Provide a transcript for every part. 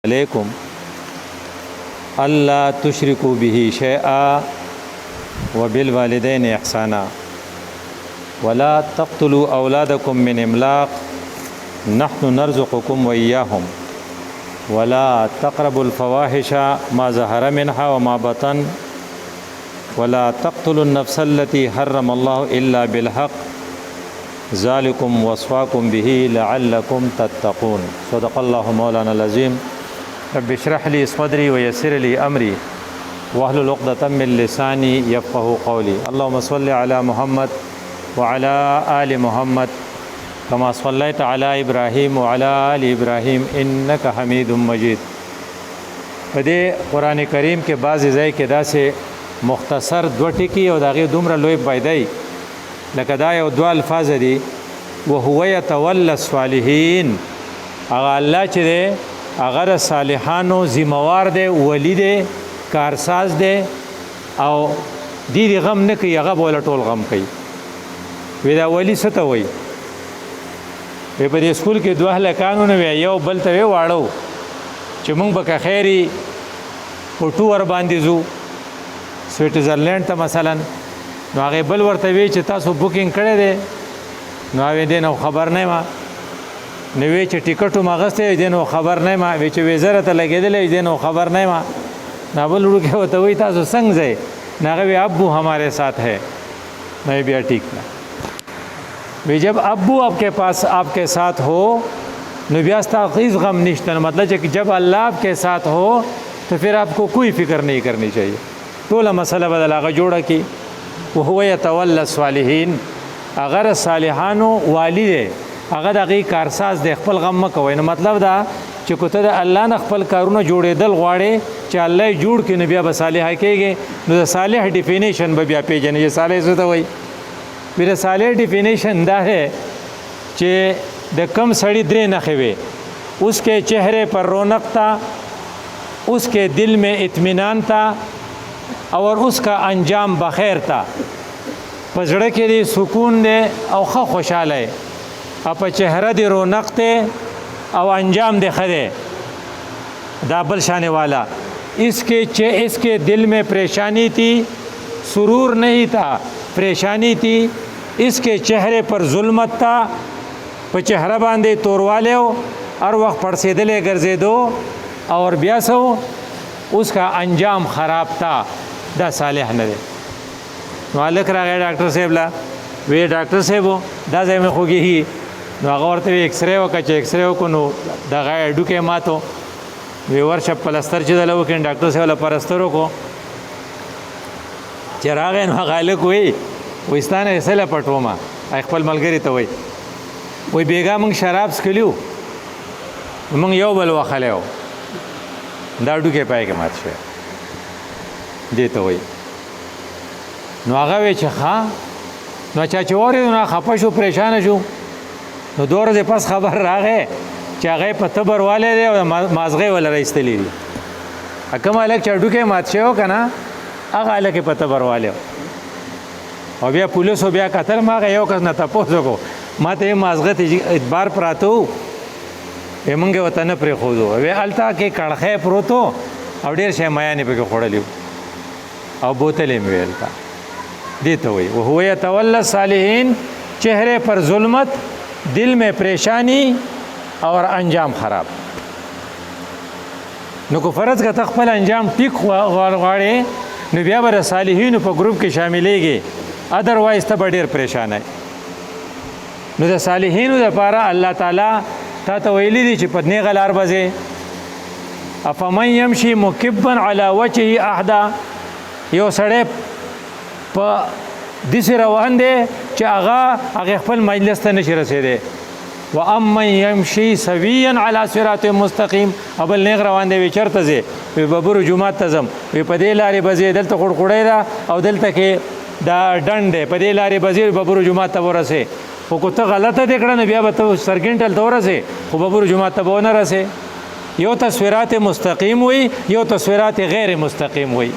علیکم اللہ تشرکوا به شیئا وبالوالدین احسانا ولا تقتلوا اولادکم من املاق نحن نرزقکم وإیاهم ولا تقربوا الفواحش ما ظهر منها وما بطن ولا تقتلوا النفس التي حرم الله إلا بالحق ذلكم وصاكم به لعلكم تتقون صدق الله مولانا العظيم رب اشرح لي صدري ويسر لي أمري واحلل عقدة من لساني يفقهوا قولي اللهم صل على محمد وعلى آل محمد كما صليت على إبراهيم وعلى آل إبراهيم إنك حميد مجيد په قرآن کریم کې بعض ځای کې داسې مختصر دو ټکي او دغه دومره لوی پیدای لکه دا یو دوه الفاظ دي وهو يتولى الصالحين هغه الله چې دی هغه صالحانو ذمہوار دی ولی دی کارساز دی او دی غم نه کوي هغه بوله ټول غم کوي وی دا ولی څه ته وایي په دې سکول کې دوه هلکانو نه وی یو بل ته واړو چې مونږ به که خیري په ټور باندې ځو سویټزرلینډ ته مثلا نو هغه بل ورته وی چې تاسو بوکینګ کړی دی نو هغه دې نو خبر نه ما نو وی چې ټیکټو مغسته دې نو خبر نه ما وی چې وزاره ته لګېدلې دې نو خبر نه ما نه بل ورکه وته وی تاسو څنګه ځئ هغه وی ابو ہمارے ساتھ ہے میں بیا ٹھیک نا وی جب ابو آپ کے پاس آپ کے ساتھ ہو نو بیا تاخیز غم نشته مطلب چې جب الله آپ کے ساتھ ہو تو پھر آپ کو کوئی فکر نہیں کرنی چاہیے ټول مسله بدل هغه جوړه کی وهو يتولى الصالحين اگر صالحانو والی دی هغه دغه کارساز د خپل غم مکوي نو مطلب دا چې کوته د الله نه خپل کارونه جوړېدل غواړي چې الله یې جوړ کړي نو بیا به صالح کېږي نو د صالح ډیفینیشن به بیا پیژنې چې صالح څه ته وایي بیا صالح ډیفینیشن دا ہے چې د کم سړی درې نښې وي اس کے چہرے پر رونق تھا اس کے دل میں اطمینان تھا اور اس کا انجام بخیر تھا پزړه کې دی سکون دی او ښه خوشاله دی او په چهره دی رونق دی او انجام دی ښه دی دا بل شانے والا اس کے دل میں پریشانی تھی سرور نہیں تھا پریشانی تھی اس کے چہرے پر ظلمت تھا په چهره باندې تورواله هر وخت پړسېدلې ګرځېدو اور بیا سو اس کا انجام خراب تھا دا صالح نه دی نو هلک راغی ډاکټر صاحب لا وی ډاکټر صاحب دا ځای مې خوږېږي نو هغه ورته وی ایکسرې وکړه چې ایکسرې وکړو نو دغه هډوکی ماتو وی ورشه پلستر چې دله وکړي ډاکټر صاحب له پلستر وکړو چې راغی نو هغه هلک وی ستا نه څه له پټومه خپل ملګري ته وی بیګا موږ شراب څښلیو موږ یو بل وخلی و دا هډوکی پای کې مات شوی دې ته وایي نو هغه وی چې ښه نو چا چې واورېدو نو خفه شو پریشانه شو نو دوه ورځې پس خبر راغی چې هغه په تبر والی دی او مازغې وله رایستلی دي کوم هلک چې هډوکی مات شوی و که نه هغه هلک یې په تبر والی او بیا پولیسو بیا کتل ما هغه یو کس نه تپوس وکړو ما ته یې مازغه ته ادبار پراته و موږ یې ورته نه پرېښودو وی هلته کې کړخی پروت و او ډېر شی میانې پکې خوړلي او بوتل یې مې ویل تا دې ته وایي وهو يتولى الصالحين چہرے پر ظلمت دل میں پریشانی اور انجام خراب نو کو فرض که ته خپل انجام ټیک غواړې نو بیا به د صالحینو په ګروپ کې شاملېږي ادروایز ته به ډېر پریشان نو د صالحینو دپاره الله تعالی تا ته ویلی دی چې په نیغه لار به ځې افمن یمشي مکبا علی وجهه احدا یو سړی په داسې روان دی چې هغه خپل مجلس ته نشي رسېدی و امن یمشي سویا علی صراط مستقیم او بل نیغ روان دی وی چېرته ځې وی ببرو جومات ته ځم وی په دې لارې به ځې دلته قړقړی ده او دلته کې دا ډنډ دی په دې لارې به ځې ببرو جومات ته ورسې خو که ته غلطه دې کړه نو بیا به ته سرګنټل ته ورسې خو ببرو جومات ته به ونه رسې یو ته صراط مستقیم وي یو ته صراط غیر مستقیم وي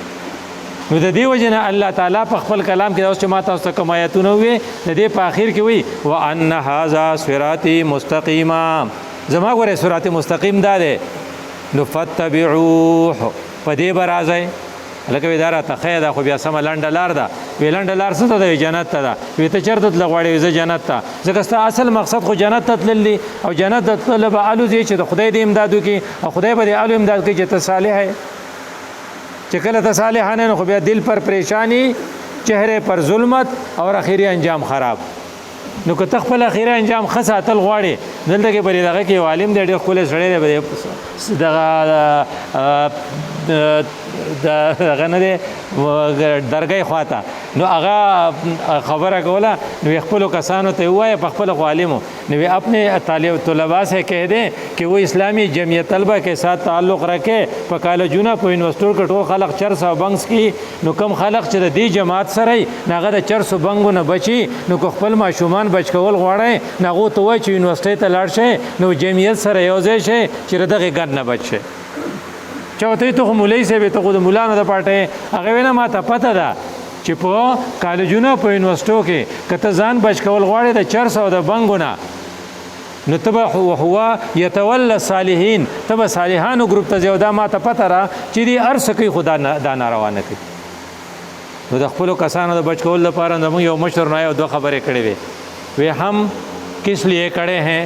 نو د دې وجه نه الله تعالی په خپل کلام کې اوس چې ما تاسو ته کوم آیتونه وي د دې په آخر کې وي وان هذا صراطي مستقیما زما ګوره صراط مستقیم دا دی نو فتبعوه په دې به راځئ. لکه وی دا راته ښه ده خو بیا سمه لنډه لار ده. وی لنډه لار څه ته ده؟ جنت ته ده. وی ته چېرته تله غواړې؟ زه جنت ته. ځکه ستا اصل مقصد خو جنت ته تلل دي او جنت ته تللی به الوځې چې د خدای دې امداد وکړي او خدای به دې الو امداد کوي چې ته صالح یې. چې کله ته صالح نه نو خو بیا دل پر پریشانی، چهره پر ظلمت اور اخیری انجام خراب. نو که ته خپل اخیری انجام ښه ساتل غواړې، دلته کې بلې دغه کې عالم دی ډېر ښکلی سړی دی، دغه نه دی درګۍ خواته، نو هغه خبره کوله نو خپلو کسانو ته ووایه په خپله خو عالمو، نو اپنے طلبا سے کہہ دیں کہ وہ اسلامی جمعیت طلبہ کے ساتھ تعلق رکھے. په کالجونه په یونیورسټو کې ټول خلق چرس او بنګس کی، نو کم خلق چې د دې جماعت سره نو هغه د چرس او بنګو نه بچي، نو که خپل ماشومان بچ کول غواړئ نو هغو ته وایي چې یونیورسټۍ ته لاړ شئ، نو جمعیت سره یو ځای شئ چې د دغې ګند نه بچ شئ. چا ورته ته خو مولوي صاحب ته خو د ملا نه د پاټۍ، هغه ویل ما ته پته ده چې په کالجونو په یونیورسټو کې که ته ځان بچ کول غواړې د چرس او د بنګو نه، نو ته به هو یتولى الصالحین، ته به صالحانو ګروپ ته ځې. او دا ما ته پته را چې دې هر څه کوي خو دا ناروا نه کوي. نو د خپلو کسانو د بچ کولو لپاره زموږ یو مشر نه یو دوه خبرې کړې وې. وی ہم کس لیے کڑے ہیں؟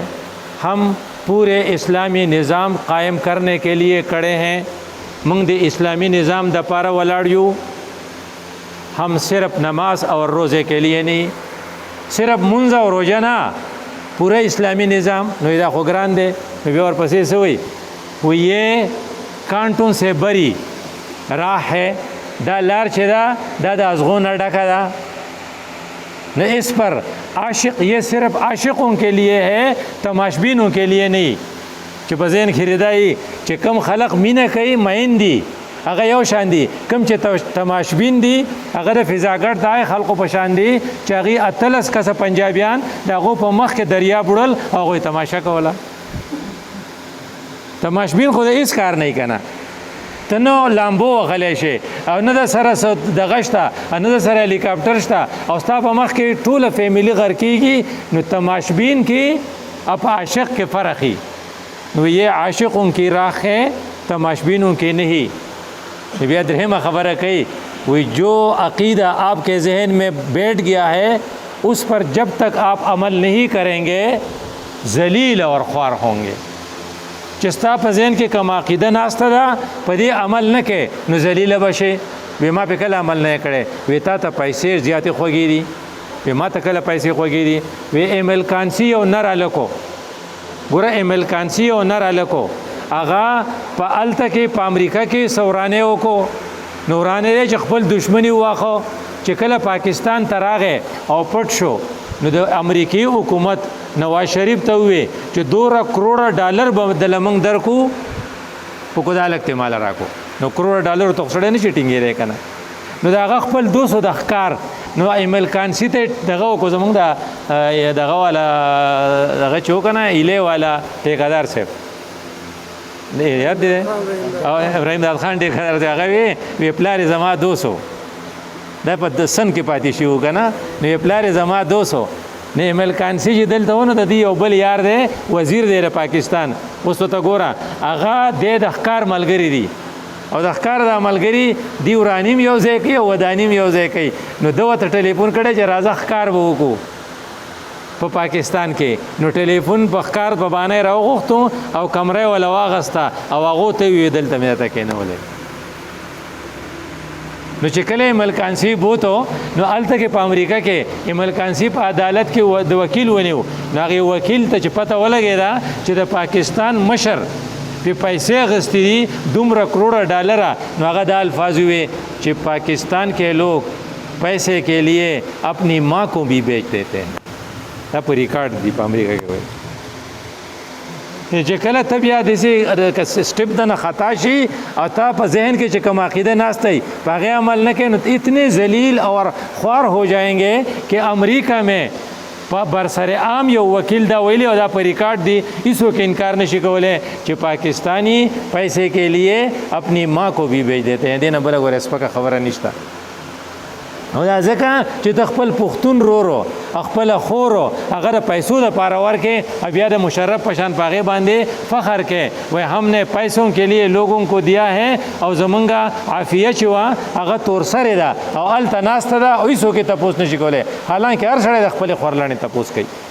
ہم پورے اسلامی نظام قائم کرنے کے لیے کڑے ہیں. موږ د اسلامی نظام د پاره ولاړ یو. हम सिर्फ नमाज और रोज़े के लिए नहीं, सिर्फ मुंज़ और रोज़ा ना, पूरा इस्लामी निज़ाम नोदा खुगरान दे और पसी से हुई वो ये कांटों से बरी राह है, दा लार छेदा दा अज़गोन डका दा न, इस पर आशिक ये सिर्फ आशिकों के लिए है, तमाशबीनों के लिए नहीं. कि बज़ैन खरीदाई कि कम खलक मीना कई मैंदी هغه یو شان دي، کوم چې تماشبین دي هغه د فضاګر دای خلکو په شان دي چې هغه اتلس کسه پنجابیان دغه په مخ کې دریا بړل او هغه تماشا کوله. تماشبین خو هیڅ کار نه کنه، ته نو لامبو غلې شي او نه د سره د غشتا نه د سره هلیکاپټر شته او ستا په مخ کې ټوله فیملی غر کیږي. نو تماشبین کې اپ عاشق کې فرق هي. نو یہ عاشقوں کی راہ ہے تماشبینوں کی نہیں. بیا درہمہ خبرہ کہی وہی جو عقیدہ آپ کے ذہن میں بیٹھ گیا ہے اس پر جب تک آپ عمل نہیں کریں گے ذلیل اور خوار ہوں گے. چستا په ذهن کې کوم عقیده ناسته ده په دې عمل نه کې نو ذلیل بشي. وی ما په کله عمل نه کړي، وی تا ته پیسې زیاتې خوږې دي، وی ما ته کله پیسې خوږې دي. وی ایمل کانسی او نر الکو ګوره، ایمل کانسی او نر الکو هغه په الته کې په امریکا کې سورانه وکړو، نورانه چې خپل دشمنی واخو چې کله پاکستان ته راغی او پټ شو نو د امریکای حکومت نواز شریف ته وی چې 2 کروڑ ډالر به د لمنګ درکو په کودالک ته مال راکو. نو کروڑ ډالر ته خسړې نه چټینګې ری کنه. نو دا هغه خپل 200 د ښکار نو ایمل کانسی ته دغه کو زمونږ د دغه والا دغه چوکنه ایله والا ټیکادار صاحب یاد دی او ابراهیم داد خان ټیکادار دی هغه وی پلار زما 200 دا په سن کې پاتې شو کنه. نو پلار زما 200 نه ایمل کانسی چې دلته ونه د یو بل یار دی وزیر دی د پاکستان. اوس ته ګوره هغه د ښکار ملګری دی او د ښکار د ملګری دی ورانیم یو ځای کوي او ودانیم یو ځای کوي. نو دوه ته ټلیفون کړی چې راځه ښکار به وکړو په پاکستان کې. نو ټلیفون په ښکار په باندې راوغوښتو او کمره ولا واغسته او هغه ته وی دلته مې ته کېنولې. نو چې کله ایمل کانسی بوتو نو الته کې په امریکا کې ایمل کانسی په عدالت کې د وکیل ونیو. نو هغه وکیل ته چې پته ولګېده چې د پاکستان مشر په پیسې غستې دي 2 کروڑ ډالر. نو هغه د الفاظ وي چې پاکستان کے لوگ پیسے کے لیے اپنی ماں کو بھی بیچ دیتے ہیں. دا په ریکارډ دی په امریکا کې وایي چې کله ته بیا داسې سټپ د نه خطا شي او تا په ذهن کې چې کوم عقیده ناسته په هغې عمل نه کوي نو اتنے ذلیل اور خوار ہو جائیں گے کہ امریکا میں برسر عام یو وکیل دا ویلی او دا په ریکارډ دی هیڅوک انکار نشي کولی چې پاکستانی پیسے کے لیے اپنی ماں کو بھی بیچ دیتے ہیں. دې نه بله ګوره سپکه خبره نشته. نو دا ځکه چې د خپل پښتون رورو خپل خورو هغه د پیسو د پاره ورکې بیا د مشرف پشان پاغه باندې فخر کې وای هم نه پیسوں کے لیے لوگوں کو دیا ہے او زمونږه عافیه چې وا هغه تور سره ده او ال تناسته ده او هیڅ کې تپوس نشي کوله حالانکه هر سړی د خپل خورلانه تپوس کوي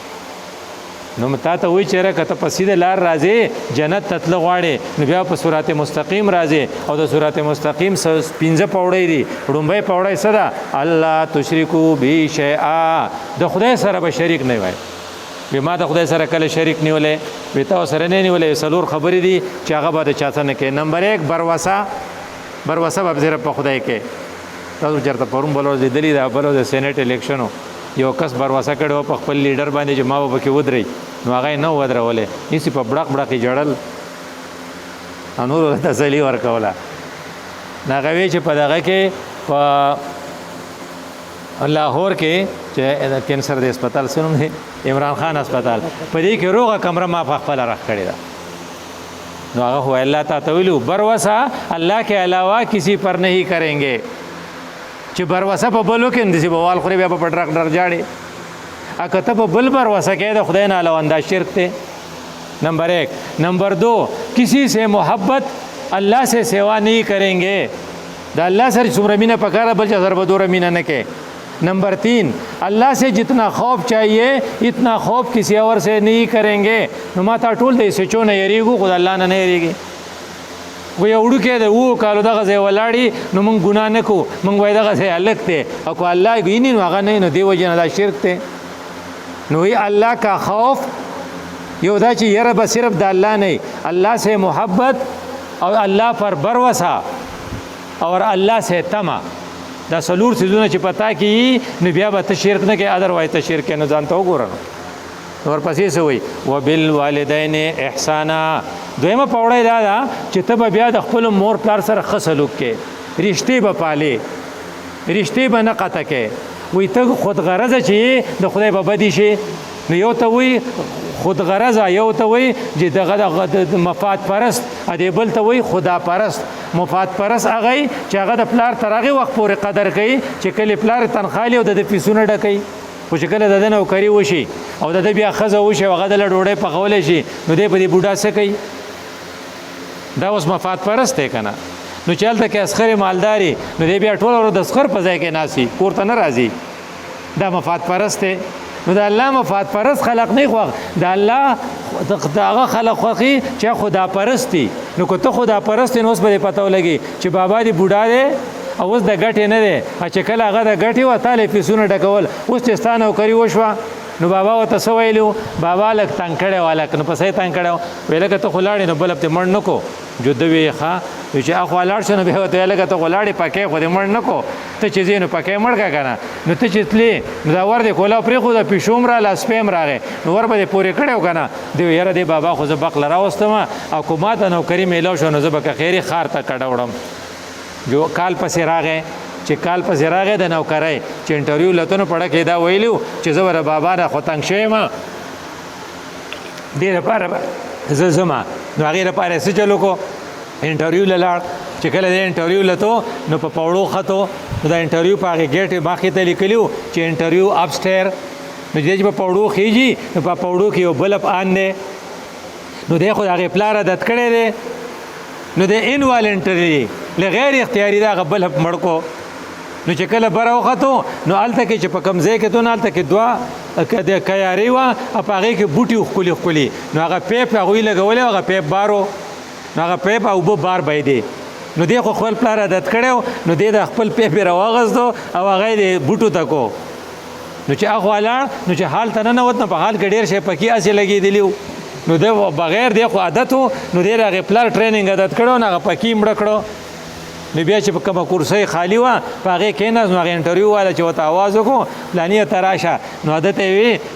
نو متا ته وی چیرې کته په سیده لار راځي جنت تطلع غواړي نو بیا په صراط مستقیم راځي او د صراط مستقیم 15 پوړی دي ډومبه پوړی صدا الله تشریکو بی شیئا د خدای سره به شریک نه وای بما د خدای سره کله شریک نیولې وتا سره نه نیولې سلور خبرې دي چې هغه به چا څنګه کې نمبر 1 برواسه به زیره په خدای کې تاسو چرته پروم بلو دلی دا بلو د سېنات الیکشنو یو کس برواسه کړو په خپل لیډر باندې چې ما به کې ودرې نو هغه نه ودرولې هیڅ په بڑک بڑک جړل انور تسلی ورکوله ناغوي چې په دغه کې په لاهور کې چې کینسر د هسپتال سنوم دی عمران خان هسپتال په دې کې روغه کمره ما په خپل راخ کړی دا نو هغه هو الله تعالی ویلو برواسه الله کے علاوہ کسی پر نہیں کریں گے چې برواسه په بلو کې اندسي بوال خوري بیا په پټراک ډر جاړي اګه ته په بل برواسه کې د خدای نه علاوه انداز شرک ته نمبر 1 نمبر 2 کسی سے محبت اللہ سے سوا نہیں کریں گے دا اللہ سره څومره مینه پکاره بل چا سره به دوره مینه نه کې نمبر 3 اللہ سے جتنا خوف چاہیے اتنا خوف کسی اور سے نہیں کریں گے نو ما تا ټول دې سچو نه یریګو خدای الله نه یریږي وی وړو کې د وو کالو دغه ځای ولاړی نو مونږ ګناه نه کو مونږ وای دغه ځای الګ ته او کو الله ګینې نو هغه نه نو دی وجه نه دا شرک ته نو ای الله کا خوف یو دا چې یره به صرف د الله نه الله سے محبت او الله پر بروسا اور الله سے تما دا سلور سيزونه چې پتا کی نو بیا به ته شرک نه کې ادر وای ته شرک نه ځان ته وګورئ ور پسې سوې وبالوالدین احسانا دویمه پوړی دا چې ته بیا د خپل مور پلار سره خسلوک کې رښتې به پالې رښتې به نه قطع کې وي ته خود غرضه چې د خدای په بدی شي نو یو ته وي خود غرضه یو ته وي چې دغه مفاد پرست ا دې بل ته وي خدا پرست مفاد پرست هغه چې هغه د پلار ترغه وخت پورې قدر کوي چې کله پلار تنخالي او د پیسونه ډکې خو چې کله د نوکری وشي او د بیا خزه وشي هغه د ډوډۍ پخول شي نو دې په دې بوډا څه کوي دا اوس مفاد پرست دی کنه نو چلته کې اسخر مالداري نو دې بیا ټول ورو د اسخر په ځای کې ناسي کوړه نه راځي دا مفاد پرست دی نو د الله مفاد پرست خلق نه خو د الله دغه خلق خوخي چې خدا پرستی نو کو ته خدا پرست نو اوس به پته ولګي چې بابا دی بوډا دی او اوس د غټې نه دی چې کله هغه د غټې و تعالی پیسونه ډکول اوس چې ستانه کوي وشو نو بابا وته سویلو بابا لک تنکړه والا کنه پسې تنکړه ویل کته خلاړې نو بل په مړ نکو جو دوی ښا چې اخو لاړ شنو به وته لکه ته خلاړې پکې خو دې مړ نکو ته چې زینو پکې مړ کا کنه نو ته چې تلې نو دا ور دې کولا پرې خو د پښوم را لاس پېم راغې نو ور به پورې کړو کنه دی یاره دی بابا خو زه بقل راوستم او کومه ته نو کریم میلو شو نو زه به خیری خار ته کډوړم جو کال پسې راغې چې کال پسې راغې د نوکرای چې انټرویو لته پړه کې دا ویلو چې زه ور بابا را خو تنګ شوم ډیر لپاره زه زما نو هغه لپاره څه چلو کو انټرویو لاړ چې کله د انټرویو لته نو په پاوړو خطو دا انټرویو په هغه ګیټ باخې ته لیکلو چې انټرویو اپسټیر نو چې په پاوړو خيږي نو په پاوړو کې یو بلب آن نه نو د خو هغه پلار عادت کړي دي نو د انوالنټری لغیر اختیاري دا غبل مړکو نو چې کله بره وخته نو الته کې چې په کم ځای کې ته نه الته کې دوا کده کیاري وا په هغه کې بوټي خولي خولي نو هغه پیپ هغه لګولې هغه پیپ بارو نو هغه پیپ او بو بار بای دی نو دی خو خپل پلار عادت کړو نو دی د خپل پیپ راوغزدو او هغه دی بوټو تکو نو چې هغه والا نو چې حال ته نه وته په حال کې ډیر شي پکې اسی لګي دیلو نو د بغیر د خو عادتو نو دی هغه پلار ټریننګ عادت کړو نو هغه پکې مړ کړو نو بیا چې په کومه کرسي خالی و په هغه کې نه نو انټرویو والا چې وته आवाज وکړو پلاني تراشه نو عادت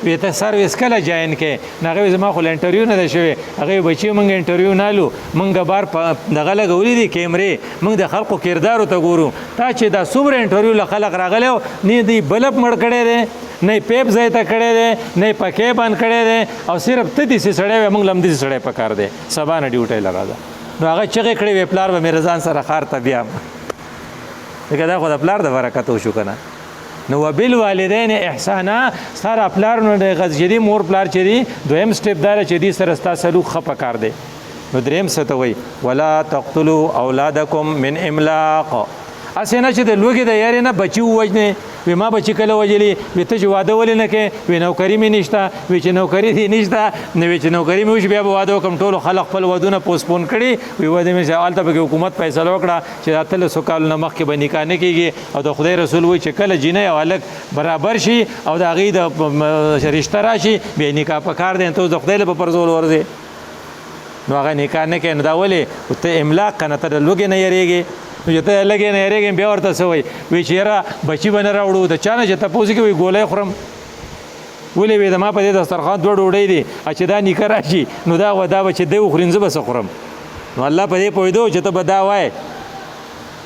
وی ته سرویس کله جاین کې نغه زما خو انټرویو نه شوی هغه بچي مونږ انټرویو نالو مونږ بار دغه لګولې دي کیمرې مونږ د خلکو کردار ته ګورو تا چې دا څومره انټرویو له خلک راغلو نه دی بلب مړ کړي دي نه پیپ ځای ته کړي دي نه پکې باندې کړي دي او صرف ته دې سړی مونږ لم دې سړی پکار دي سبا نه ډیوټي لگا ده نو هغه چې کړي وی پلار به مې رضان سره خار ته بیا دغه دا خو د پلار د برکت شو کنه نو وبالوالدین احسانا سره پلار نو د غزجدي مور پلار چې دی دویم سټپ دار چې دی سره ستا سلوک خپه کار دی نو دریم څه ته وایي ولا تقتلوا اولادکم من املاق اسې نه چې د لوږې د یارې نه بچي ووژنې وي ما بچي کله وژلي وي ته چې واده ولې نه کوې وي نوکري مې نشته وي چې نوکري دې نشته نو وي چې نوکري مې وشي بیا به واده وکړم ټولو خلک خپل ودونه پوسپون کړي وي واده مې هلته پکې حکومت فیصله وکړه چې اتلسو کالو نه مخکې به نکاح نه کېږي او د خدای رسول وایي چې کله جینۍ او هلک برابر شي او د هغې د رشته راشي بیا نکاح پکار دی ته اوس د خدای له په پرزول ورځې نو هغه نکاح نه کوي نو دا ولې ته املاق که نه ته د لوږې نه یېرېږې نو چې ته لږې نه یېرېږې بیا ورته څه وایي وایي چې یاره بچي به نه راوړو د چا نه چې تپوس کوي وایي ګولۍ خورم ولې وایي د ما په دې دسترخوان دوه ډوډۍ دي چې دا نیکه راشي نو دا به چې دی وخوري زه به څه خورم نو الله په دې پوهېدو چې ته به دا وایې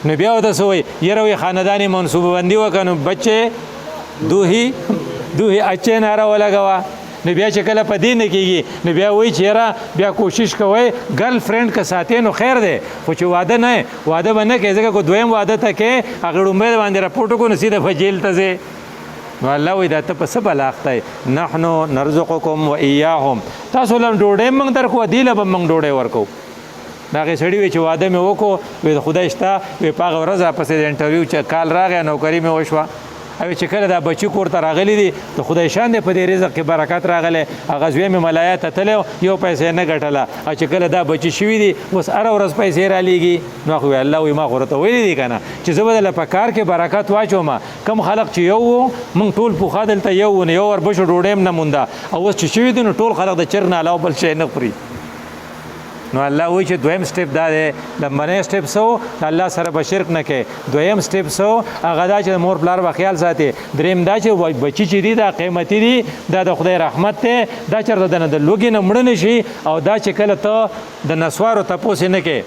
نو بیا ورته څه وایي یاره وایي خانداني منصوبه بندي وکړه نو بچې دوهې اچې ناره ولګوه نو بیا چې کله په دې نه کېږي نو بیا وایي چې یاره بیا کوشش کوئ ګرل فرینډ که ساتې نو خیر دی خو چې واده نه واده به نه کوې ځکه که دویم واده ته کې هغه ړومبی باندې راپورټ وکړو نو سیده به جیل ته ځې نو الله وایي دا ته په څه بلاغته یې نحنو نرزقکم و ایاهم تاسو له ډوډۍ موږ درکو دې له به موږ ډوډۍ ورکو د هغې سړي وایي چې واده مې وکړو وایي د خدای شته وایي په هغه ورځ راپسې د انټرویو چې کال راغی نوکري مې وشوه او چې کله دا بچي کور ته راغلی دي د خدای شان دی په دې رزق کې برکت راغلی هغه زوی مې ملایا ته تللی یو پیسې نه ګټله او چې کله دا بچي شوي دي اوس هره ورځ پیسې رالیږي نو خو الله وایي ما خو راته ویلي دي که نه چې زه به دله په کار کې برکت واچوم کم خلک چې یو وو موږ ټول پوخا دلته یو و نو یو وربشو ډوډۍ هم نه مونده او اوس چې شوي دي نو ټول خلک د چرګ نه علاوه بل شی نه خوري نو الله وایي چې دویم سټپ دا دی لمبنی سټپ سو الله سره به شرک نه کوي دویم سټپ سو هغه دا چې مور پلار به خیال ساتي دریم دا چې بچي چې دي دا قیمتي دي دا د خدای رحمت دی دا چېرته د نه د لوږې نه مړه نه شي او دا چې کله ته د نسوارو تپوس یې نه کوې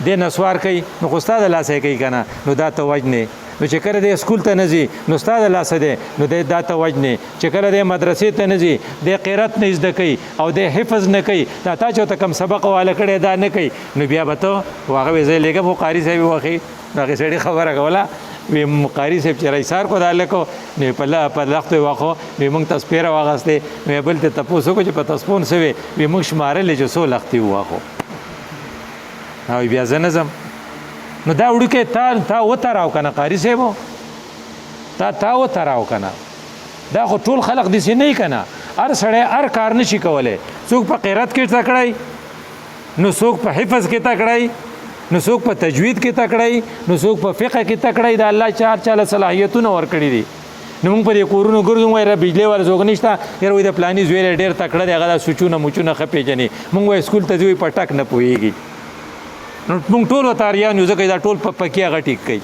دې نسوار کوي نو خو ستا د لاسه یې کوي که نه نو دا ته وجنې نو چې کله دی سکول ته نه ځي نو ستا د لاسه دی نو دی دا ته وجنې چې کله دی مدرسې ته نه ځي دی قرت نه زده کوي او دی حفظ نه کوي دا تا چې ورته کوم سبق واله کړی دا نه کوي نو بیا به ته هغه وایي زه لېږم خو قاري صاحب یې وښي نو هغې سړي خبره کوله وی قاري صاحب چې رایسار کو دا هلکو نو په لختو یې واخو وی موږ تسپیره واخیستې نو بل ته تپوس وکړو چې په تسپون څه وی وی موږ شمارلې چې څو لختې وواخو او بیا زه نه ځم نو دا وړوکی تا وتراو که نه قاري صاحبو تا وتراو که نه دا خو ټول خلق داسې نه وي که نه هر سړی هر کار نشي کولی څوک په قرت کې تکړی نو څوک په حفظ کې تکړی نو څوک په تجوید کې تکړی نو څوک په فقه کې تکړی دا الله چاله صلاحیتونه ورکړي دي نو موږ په دې کورونو ګرځو وایي بجلی والا څوک نشته یاره وایي د فلاني زوی ډېر تکړه دی هغه دا سوچونه موچونه ښه پېژني موږ وایي سکول ته ځي وایي په ټک نه پوهېږي نو موږ ټول ورته اریان یو ځکه دا ټول په پکې هغه ټیک کوي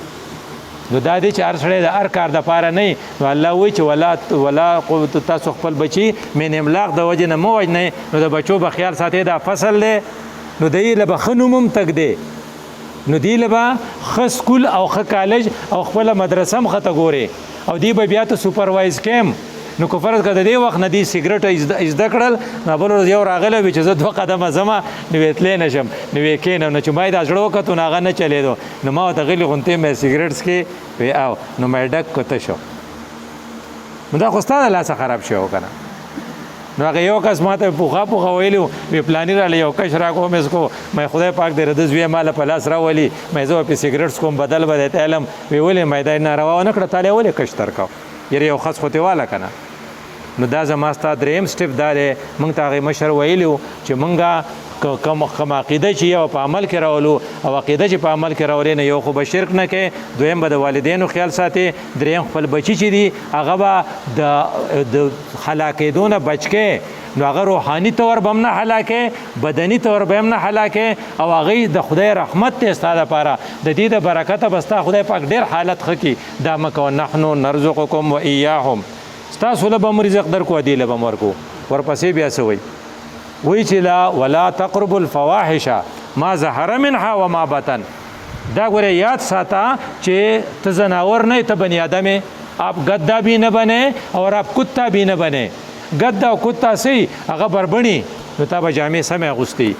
نو دا دی چې هر سړی د هر کار دپاره نه نو الله وایي چې ولا تاسو خپل بچي من املاق د وجې نه مه وژنئ نو د بچو به خیال ساتئ دا فصل دی نو دی له به ښه نوم هم تږدی نو دی له به ښه سکول او ښه کالج او خپله مدرسه هم ښه ته ګورې او دی به بیا ته سوپروایز کیم نو که فرض که د دې وخت نه دي سګرټ زده کړل نو بل ورځ یو راغلی وي چې زه 2 قدمه ځمه نو یې تلی نه شم نو یې کښېنم نو چې ما یې دا زړه وکتو نو هغه نه چلېدو نو ما ورته غلي غونتې مې سګرټ څکې وی او نو مې ډک کوته شو نو دا خو ستا د لاسه خراب شوی و که نه نو هغه یو کس ما ته پوخا ویلي وی پلاني راله یو کش راکړو مې څکو مې خدای پاک دې د زوی ما له په لاس راولي مې زه به سګرټ څکوم بدل به درته علم وی ولې مې دا ناروا ونه کړه تا له ولې کش ترکاو یاره یو خس خو تې واله که نه نو دا زما ستا دریم سټپ دا دی موږ ته هغې مشر ویلي وو چې موږ کوم عقیده چې یو په عمل کې راولو او عقیده چې په عمل کې راولې نه یو خو به شرک نه کوې دویم به د والدینو خیال ساتې دریم خپل بچي چې دي هغه به د هلاکېدو نه بچ کې نو هغه روحاني طور به هم نه هلاکې بدني طور به هم نه هلاکې او هغې د خدای رحمت دی ستا دپاره د دې د برکته به ستا خدای پاک ډېر حالت ښه کړي دا مه کوه نحنو نرزقکم و ایاهم ستاسو له به م رزق درکو دې له به م ورکو ورپسې بیا څه وایي وایي چې ولا تقربوا الفواحش ما ظهر منها وما بطن دا ګوره یاد ساته چې ته زناور نه ته بنی آدم آپ گدا بھی نه بنے اور آپ کتا بھی نه بنے گدا او کتا سي هغه بربني نو تا به جامې سمې اغوستي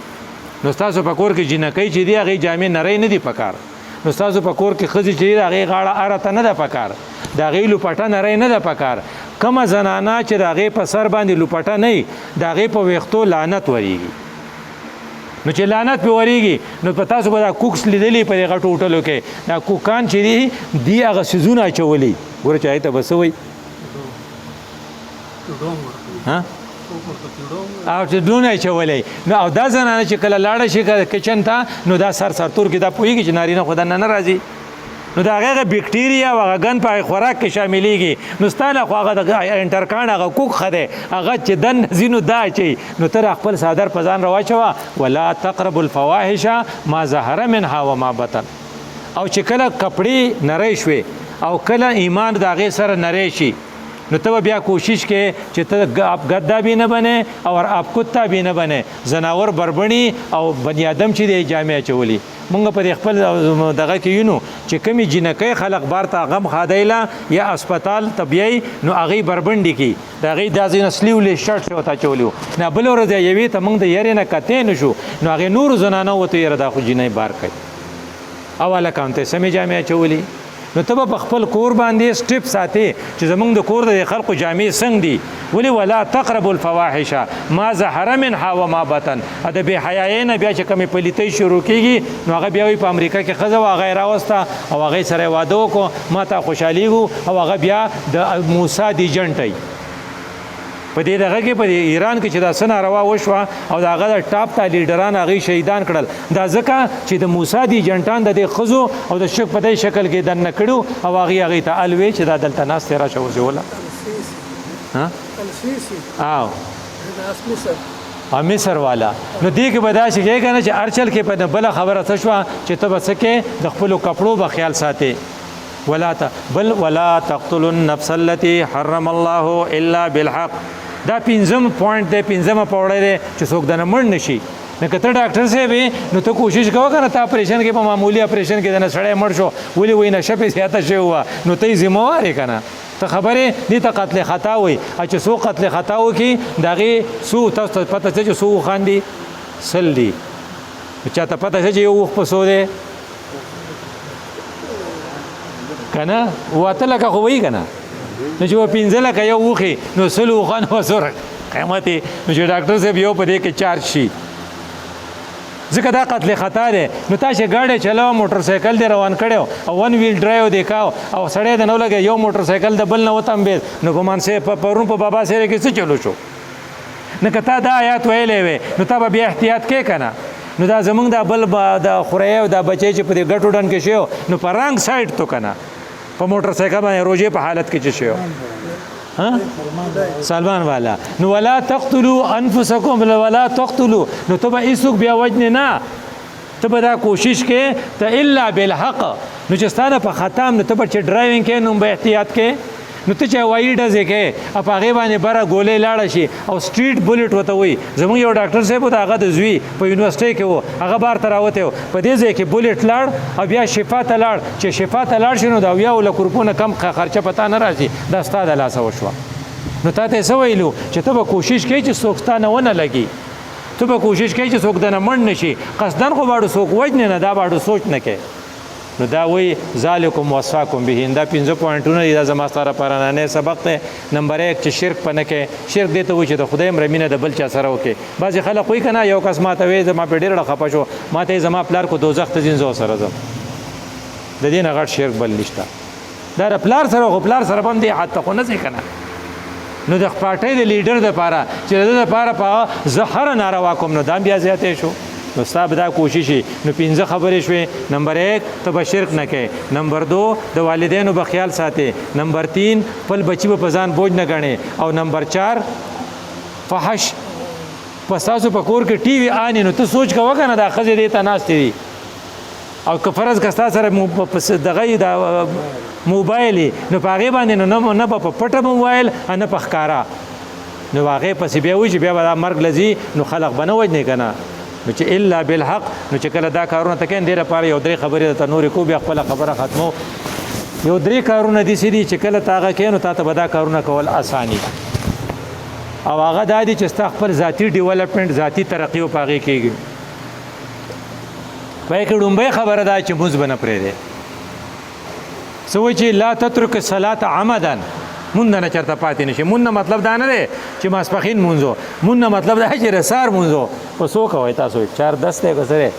نو ستاسو په کور کې جنکۍ چې دي هغې جامې نری نه دي پکار نو ستاسو په کور کې ښځې چې د هغې غاړه اره ته نه ده پکار د هغې لوپټه نری نه ده پکار کومه زنانه چې د هغې په سر باندې لوپټه نه وي د هغې په ویښتو لعنت ورېږي نو چې لعنت پې ورېږي نو په تاسو به دا کوکس لیدلي په دې غټو هوټلو کې دا کوکان چې دي هغه څیزونه اچولي ګوره چې هغې ته به څه وایي او چې ډون اچولی نو او دا زنانه چې کله لاړه شي کچن ته نو دا سرتور کې دا پوهېږي چې نارینه خو دننه نه راځي نو د هغې بیکټیریا او هغه ګند په هغې خوراک کې شاملېږي نو ستا نه خو هغه د انټرکان هغه کوک ښه دی هغه چې دننه ځي نو دا اچوي نو ته خپل څادر په ځان راواچوه ولا تقربوا الفواحش ما ظهر منها وما بطن او چې کله کپړې نری شوې او کله ایمان د هغې سره نری شي نو ته بیا کوشش کې چې ته آپ گدا بھی نه بنے اور آپ کتا بھی نه بنے زناور بربني او بني آدم چې دی جامع اچولي مونږ په خپل دغه کې یو چې کمی جنکۍ خلق بار ته غم خادایله یا اسپیټال طبيعي نو هغې بربنډي کې د هغې داسې نه سلیولې شرټ ورته اچولی وو نه بله ورځ یوې ته مونږ د یارې نه کتی نه شو نو هغې نورو زنانو ورته یاره دا خو جینۍ بار کوي او هلکان ته سمې جامې اچولي نو ته به په خپل کور باندې سټپ ساتې چې زمونږ د کور د خلقو جامې څنګه دي ولې ولا تقربوا الفواحش ما ظهر منها وما بطن د بې حیایۍ نه بیا چې کومې پلیتۍ شروع کېږي نو هغه بیا وایي په امریکا کې ښځه وه هغه یې راوسته او هغې سره یې واده وکړو ما ته خوشحالېږو او هغه بیا د موساد ایجنټ په دې دغه کې په ایران کې چې دا څه ناروا وشوه او د هغه د ټاپ تا لیډران هغې شهیدان کړل دا ځکه چې د موساد ایجنټان د دې ښځو او د شک په دې شکل کې دننه کړو او هغې ته الوې چې دا دلته ناستې راشه وزوله او مصر والا نو دې کې به داسې کېږي که نه چې هر چل کې په بله خبره څه شوه چې ته به څه کې د خپلو کپړو به خیال ساتې ولا تقتلوا النفس التي حرم الله الا بالحق دا پنځم پوینټ دی پنځمه پوړی دی چې څوک دنه مړ نه شي نو که ته ډاکټر صاحب یې نو ته کوشش کوه که نه ته اپریشن کې په معمولي اپریشن کې دنه سړی مړ شو ولې وایي نشه پې زیاته شوې وه نو ته یې ذمهوار یې که نه ته خبرې دې ته قتل خطا وایي او چې څوک قتل خطا وکړي د هغې څو تاسو ته پته شته چې څو اوښان دي 100 دي چاته پته شته چې یو اوښ په څو دی که نه واته لکه خو وایي که نه نو چې 15 لکه یو وخې نو 100 اوښان به څومره قیمت یې نو چې ډاکټر صاحب یو په دې کې چارج شي ځکه دا قتل خطا دی نو تاسې ګاډی چلاوه موټر سایکل دې روان کړی او 1 ویل ډرایو دې کاو او سړی د نه ولګی یو موټر سایکل د بل نه وتمبېد نو ګمان صاحب پرون په بابا سیرې کې څه چلو شو نه که تا دا آیات ویلی وې نو تا به بیا احتیاط کې که نه نو دا زمونږ دا بل د خورۍ او دا بچی چې په دې ګټو ډن کې شوی نو په رنګ سایډ تو که نه په موټر سایکل باندې روژې په حالت کې چې شوی سلمان والا نو ولا تقتلوا انفسکم ولا تقتلوا نو ته به هیڅوک بیا وجنې نه ته به دا کوشش کې ته الا بالحق نو چې ستا نه په خطا هم نو ته به چې ډرایوینګ کې نو به احتیاط کې نو ته چې هوایي ډزې کې او په هغې باندې بره ګولۍ لاړه شي او سټریټ بولټ ورته وایي زموږ یو ډاکټر صاحب و د هغه د زوی په یونیورسټۍ کې و هغه بار ته راوتی و په دې ځای کې بولټ لاړ او بیا شفا ته لاړ چې شفا ته لاړ شي نو د 70 لک روپو نه کم خرچه په تا نه راشي دا ستا د لاسه وشوه نو تا ته یې څه ویلو چې ته به کوشش کوې چې څوک ستا نه ونه لګي ته به کوشش کوې چې څوک دنه مړ نه شي قصدن خو باړو څوک وجنې نه دا باړو سوچ نه کوې نو دا وی ذالکم وصاکم به دا 15 پوینټونه دي دا زما ستاره پرانه سبق ته نمبر 1 چې شرک پنه کې شرک دی ته وایي چې د خدای مرمینه د بل چا سره وکړي بعضې خلک وایي که نه یو کس ما ته وایي زما پې ډېر خفه شو ما ته یې زما پلار کو دوزخ ته ځین زه سره ځم د دې نه غټ شرک بل نشته دا د پلار سره خو پلار سره به هم دې حد ته خو نه ځي که نه نو د پارټۍ د لیډر دپاره چې د ده دپاره په زه هره ناروا کوم نو دا هم بیا زیاتی شو نو ستا به دا کوشش نو 15 خبرې شوې نمبر 1 ته به شرک نه کوې نمبر 2 د والدینو به خیال ساتې نمبر 3 خپل بچي به په ځان بوج نه ګڼې او نمبر 4 فحش په ستاسو په کور کې ټي وي آنې نو ته سوچ کوه که نه دا ښځې دې ته ناستې دي او که فرض که ستا سره دغه دا موبایل نو په هغې باندې نو نه به په پټه موبایل نه په ښکاره نو هغې پسې بیا وایي چې بیا به دا مرګ لځي نو خلق به نه وجنې که نه نو چې الا بالحق نو چې کله دا کارونه ته کوې دې لپاره یو 3 خبرې درته نورې کو بیا خپله خبره ختمو یو 3 کارونه داسې دي چې کله ته هغه کوې نو تا ته به دا کارونه کول اساني او هغه دا دي چې ستا خپل ذاتي ډیولپمنټ ذاتي ترقي په هغې کېږي پای کې ډومبه خبره ده چې مونږ بنه پرې ده سوي چې لا تترك الصلاه عمدا مونږ نه چرته پاتې نشي مونږ مطلب دا نه دی چې ماسپخین مونږ مونږ مطلب دا چې رسار مونږ په سو کوي تاسو 4:10 ته کسره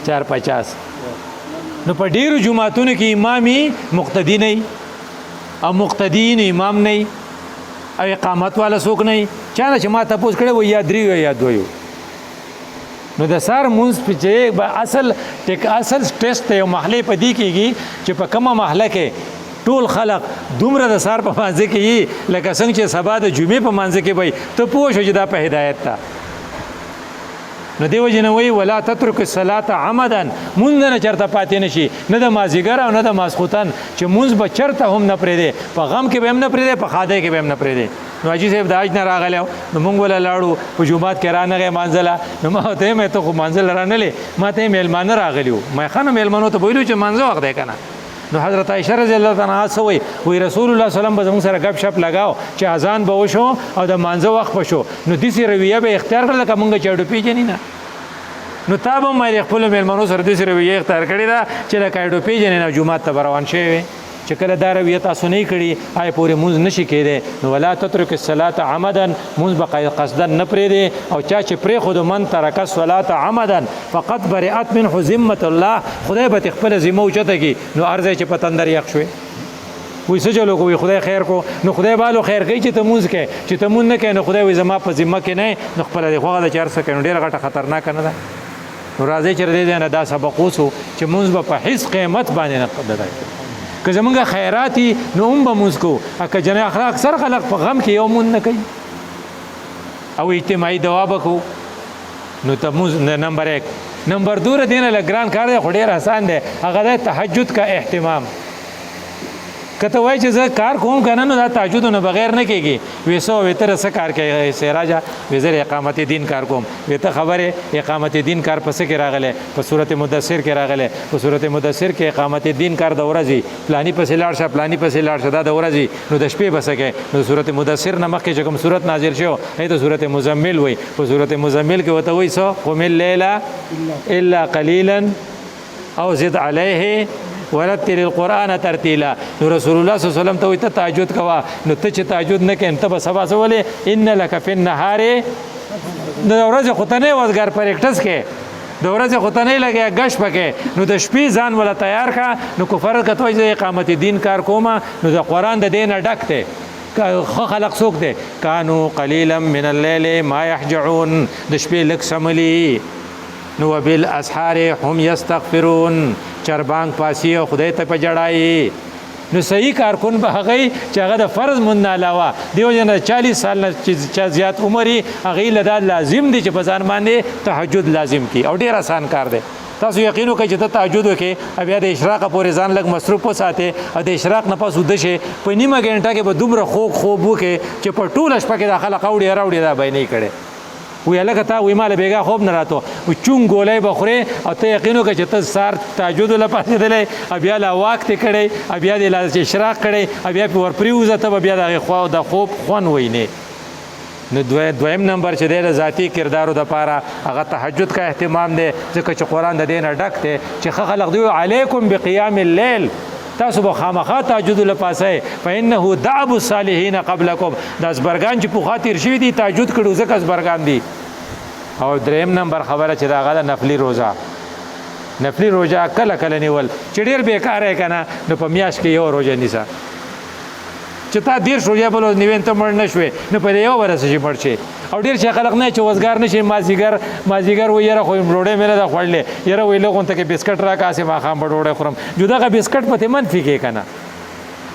4:50 نو په ډیرو جمعاتونو کې امامي مقتدی نه او مقتدین امام نه او اقامت والا څوک نه چا نه چې ما تاسو کړه و یا 3 یا 2 نو د سار مونږ په چې اصل ټیسټ ته محله په دی کېږي چې په کومه محله کې ټول خلق دومره د سار په مانځ کې لکه څنګه چې سبا د جمعې په مانځ کې وي ته پوه شو چې دا په هدایت ته نو دیو جنوي ولا تترك الصلاه عمدا مونږ نه چرته پاتې نشي نه د مازیګر او نه د ماسخوتن چې مونږ به چرته هم نه پرې دي په غم کې به هم نه پرې دي په خاده کې به هم نه پرې دي نو اجي صاحب داج نه راغلو نو مونږ ولا لاړو په جمعات کې رانغه مانځله نو ما ته مې ته خو مانځل رانلې ما ته میلمانه راغلیو ما خانه میلمانو ته ویلو چې مانځه وخت دی کنه نو حضرت عائشہ رضی الله تعالی عنها سوې وی رسول الله صلی الله علیه وسلم سره غب شپ لگاو چې اذان به وشو او د مانځه وخت پشو نو دسی رویه به اختیار کړل که مونږ چړډو پیژنې نه نو تابو مې خپل میلمنو سره دسی رویه اختیار کړی دا چې د کایډو پیژنې نه جمعه ته روان شي چې کله دا رویه تاسو نه کړی آی پورې مونږ نشي کېده نو ولا تترك الصلاه عمدا مونږ به قصدا نه پرې دي او چا چې پرې خود من ترک الصلاه عمدا فقط برئت منه ذمه الله خدای به خپل ذمه اوچته کی نو ارزه چې پتندر یخ شوي وې سجلو کوي خدای خیر کو نو خدای بالو خیر کوي چې ته مونږ کې چې ته مونږ نه کې نو خدای وې زما په ذمه کې نه نو خپل دی خوغه د 400 کې ډیره غټه خطرناک نه ده نو راځي چې دې نه دا سبق وسو چې مونږ په هیڅ قیمت باندې نه قدر که زمونږ خیراتي نو هم به مونږ کو که جن اخلاق سر خلق په غم کې یو مون نه کوي او اجتماعي دوا بکو نو ته مونږ نمبر 1 نمبر 2 دینه لګران کار دی خو ډیر آسان دی هغه د تهجد کا اهتمام کته وای چې زه کار کوم کنه نو دا تهجد نه بغیر نه کیږي وېسو وتر څه کار کوي سراجا وزیر اقامت دین کار کوم وته خبره اقامت دین کار پس کې راغله په صورت مدثر کې راغله په صورت مدثر کې اقامت دین کار د ورځي پلانی پسې لاړ شه پلانی پسې لاړ شه دا د ورځي نو د شپې بس کې نو صورت مدثر نه مخکې کوم صورت نازل شو ایته صورت مزمل وای په صورت مزمل کې وته وای سو قم الليل الا قليلا او زد عليه ورتل القرآن ترتیلا نو رسول الله صلی الله علیه وسلم ته تهجد کوا نو ته چې تهجد نه کین ته به سبا سوالې ان لک فی النهار د ورځې خطنه وزګر پریکټس کې د ورځې خطنه لګیا غش پکې نو د شپې ځان ولا تیار کا نو کفر کتوې د اقامت دین کار کوما نو د قرآن د دین ډکته خلق څوک دي کانو قلیلا من الليل ما يحجعون د شپې لک سملی نو بالاسحار هم یستغفرون چربانګ پاسی او خدای ته پجړای نو صحیح کارکون به هغه چې هغه د فرض مون نه علاوه دیو جن 40 سال نه چې زیات عمرې هغه لدا لازم دي چې په ځان باندې تهجد لازم کی او ډیر آسان کار دی تاسو یقینو کوئ چې ته تهجد وکې بیا د اشراق پورې ځان لږ مصروف وساته او د اشراق نه پس ودشه په نیمه غنټه کې به دومره خوب وکې چې په ټوله شپه کې د خلک اوړي راوړي دا به نه کړي وی لکه تا وی مال بیګا خوب نه راتو و چون ګولای بخوره او ته یقینو کې چې ته سار تهجد له پاتې دلې بیا لا وخت کړي بیا د لاس اشراق کړي بیا په ور پریوزه ته بیا د خو د خوب خون ویني نو دویم نمبر چې د ذاتی کردارو د پاره هغه تهجد کا اهتمام دی ځکه چې قران د دین ډک دی چې خلق دی علیکم بقیام الليل تاسو به خامخا تهجد لپاسه فانه دعب الصالحین قبلکم د ازبرګان چې په خاطر شوی دي تهجد کړو ځکه ازبرګان دي او دریم نمبر خبره چې دا غاله نفلی روزه کله کله نیول چې ډیر بیکاره کنه نو په میاش کې یو روزه نیسه چې تا ډیر روزه بل نیوین ته مړ نشوي نو په یو ورسې شي مړ شي او ډیر چې خلق نه چې وزګار نشي مازیګر و یره خو روړې مله د خړلې یره ویلو غونته کې بسکټ را کاسه ما خام بډوړې خورم جوړه بسکټ پته منفي کې کنه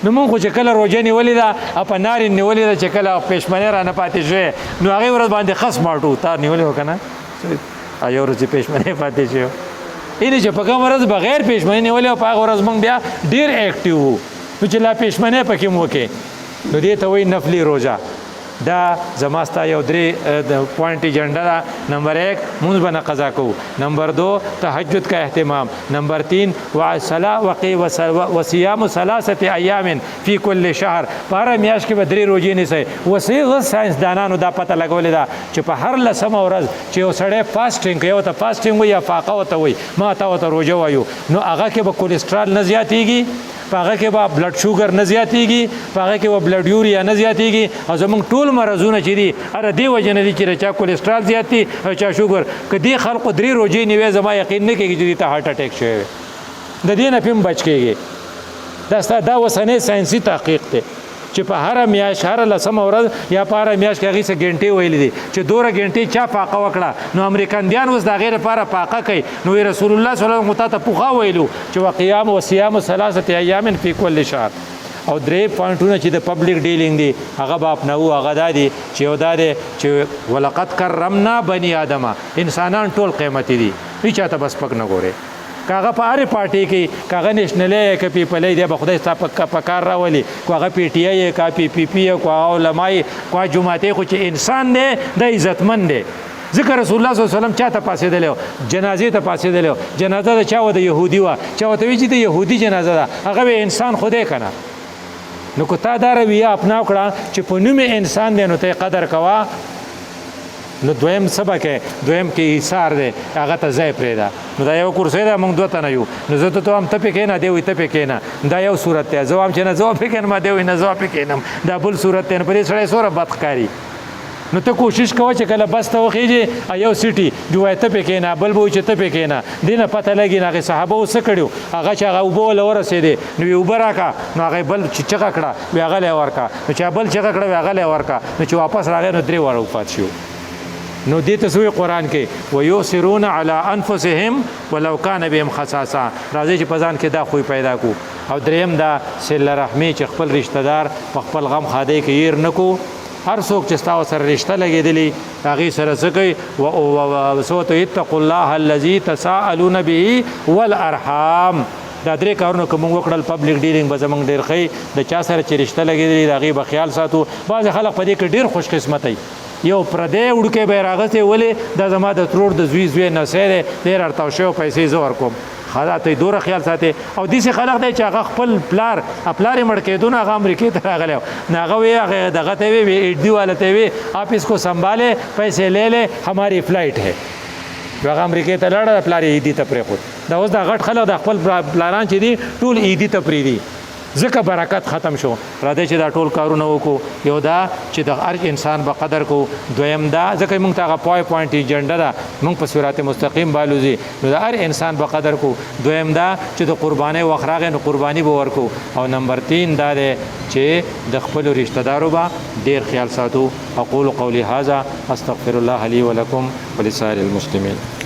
نو مونږ خو چې کله روزه نیولې ده اپ ناری نیولې ده چې کله پېشمنه را نه پاتې شوی نو هغه ورځ باندې خص ماټو تا نیولې وکنه ایو ورځ پېشمنه پاتې شو اینه چې په کوم ورځ بغیر پېشمنه نیولې او په هغه ورځ مونږ بیا ډیر اکټیو نو چې لا پېشمنه پکې مو کې نو دې ته وایي نفلي روزه دا زما ستا یو درې پوائنټ ایجنډا ده. نمبر 1 مونږ به نه قضا کوو. نمبر 2 تهجد کا اهتمام. نمبر 3 وصيام 3 ایام فی کل شهر. په هره میاشت کې به 3 روزې نیسئ. اوس ساینسدانانو دا پته لګولې ده چې په هر لسمه ورځ چې یو سړی فاسټینګ کوي، ورته فاسټینګ وایي یا فاقه ورته وایي، ما ته ورته روژه وایو، نو هغه کې به کولیسټرال نه زیاتېږي، په هغه کې به بلډ شوګر نه زیاتېږي، په هغه کې به بلډ یوریا نه زیاتېږي. او زموږ ټول مرضونه چې دي هغه دې وجې نه دي چې چا کولیسټرال زیات دي او چا شوګر. که دې خلقو 3 روژې نیوې زما یقین نه کېږي چې دې ته هارټ اټیک شوی وي. د دې نه هم بچ کېږي. دا اوسنی ساینسي تحقیق دی چې په هر میاشت هر لسمه ورځ یا په هر میاشت کې هغې څه ګنټې ویلې دي چې 2 ګنټې چا پاقه وکړه. نو امریکندیان اوس د هغې لپاره پاقه کوي. نو رسول الله صلی الله علیه وسلم تا ته پوخا ویلو چې وصيام 3 ایام فی کل شهر. او 3 پوینټونه چې د پبلک ډیلینګ دي هغه به اپناو. هغه دا دي چې یو دا دی چې ولقد کرمنا بني آدمه، انسانان ټول قیمتي دي، هیچا ته بس پک نه ګورې. کاغه په هرې پارټۍ کې کاغه نیشنلی که پیپلی دی به خدای ستا په کار راولي، کو هغه پی ټي آی کا پی پی پی کو علمای کو جماعتې، خو چې انسان دی د عزتمند دی. ځکه رسول الله صلی الله علیه وسلم چا ته پاسېدلی و؟ جنازې ته پاسېدلی و. جنازه د چا و؟ د یهودي وه. چا ورته وایي چې د یهودي جنازه ده، هغه به انسان خو دی که نه. نو که تا دا رویه اپناو کړه چې په نوم انسان دی نو ته یې قدر کوه. نو دویم سبق ہے، دویم کې ایثار دی، هغه ته ځای پرېږده. نو دا یو کرسی ده، موږ 2 تنه یو، نو زه ته هم ته پې کښېنه، دی وایي ته پې کښېنه. دا یو صورت دی. زه وایم چې نه زه پې کښېنم، دی وایي نه زه پې کښېنم. دا بل صورت دی. نو په دې سړی څومره بد ښکاري. نو ته کوشش کوه چې کله بس ته وخېږي یو سیټي دی وایي ته پې کښېنه، بل به وایي چې ته پې کښېنه. دې نه پته لګي. نو هغې صحابه اوس څه کړي، هغه چې هغه اوبه وله ورسېدې نو وی اوبه راکړه، نو هغې بل چې چغه کړه وی هغه لی ورکړه، نو چې بل چغه کړه وی هغه لی ورکړه، نو چې واپس راغی نو 3 واره وفات شو. نو دې ته سوی قرآن کې ویؤثرون علی انفسهم ولو کان بهم خصاصه. راځي چې په ځان کې دا خوی پیدا کو. او دریم دا صله رحمي چې خپل رشتہ دار په خپل غم خادی کې هیر نه کو. هر څوک چې ستا سره رشتہ لګېدلی هغې سره څه کوي وسوته اتقوا الله الذي تساءلون به والارحام. دا 3 کارونه که موږ وکړل پبلک ډیلینګ به زموږ ډېر ښه. د چا سره چې رشتہ لګېدلی د هغې به خیال ساتو. بعضې خلک په دې کې ډېر خوش قسمت وي. یو پردی وړوکی به یې راغستی، ولې دا زما د ترور د زوی نسی دی، ډېر ارتاو شوی پیسې زه ورکوم. ښه ته یې دومره خیال ساتې. او داسې خلک دی چې هغه خپل پلار یې مړ کېدو نه هغه امریکې ته راغلی و، نو هغه وی هغه دغه ته وی ایډي والا ته وی آپ اس کو سنبھالے، پیسې لے لے، ہماری فلائٹ ہے. هغه امریکې ته لاړه، پلار یې ایډي ته پرېښود. دا اوس دا غټ خلک د خپل پلاران چې دي ټول ایډي ته پرېږدي، ځکه برکت ختم شو. راځئ چې دا ټول کارونه وکړو. یو دا چې د هر انسان به قدر کو. دویم دا ځکه موږ ته هغه پوائنټ ایجنډا ده، موږ په صراط مستقیم بالوځي، نو د هر انسان به قدر کو. دویم دا چې د قربانۍ وخت راغی نو قرباني به ورکو. او نمبر 3 دا دی چې د خپلو رشتہ دارو به ډېر خیال ساتو. اقول قولي هذا استغفر الله لي ولكم ولسائر المسلمين.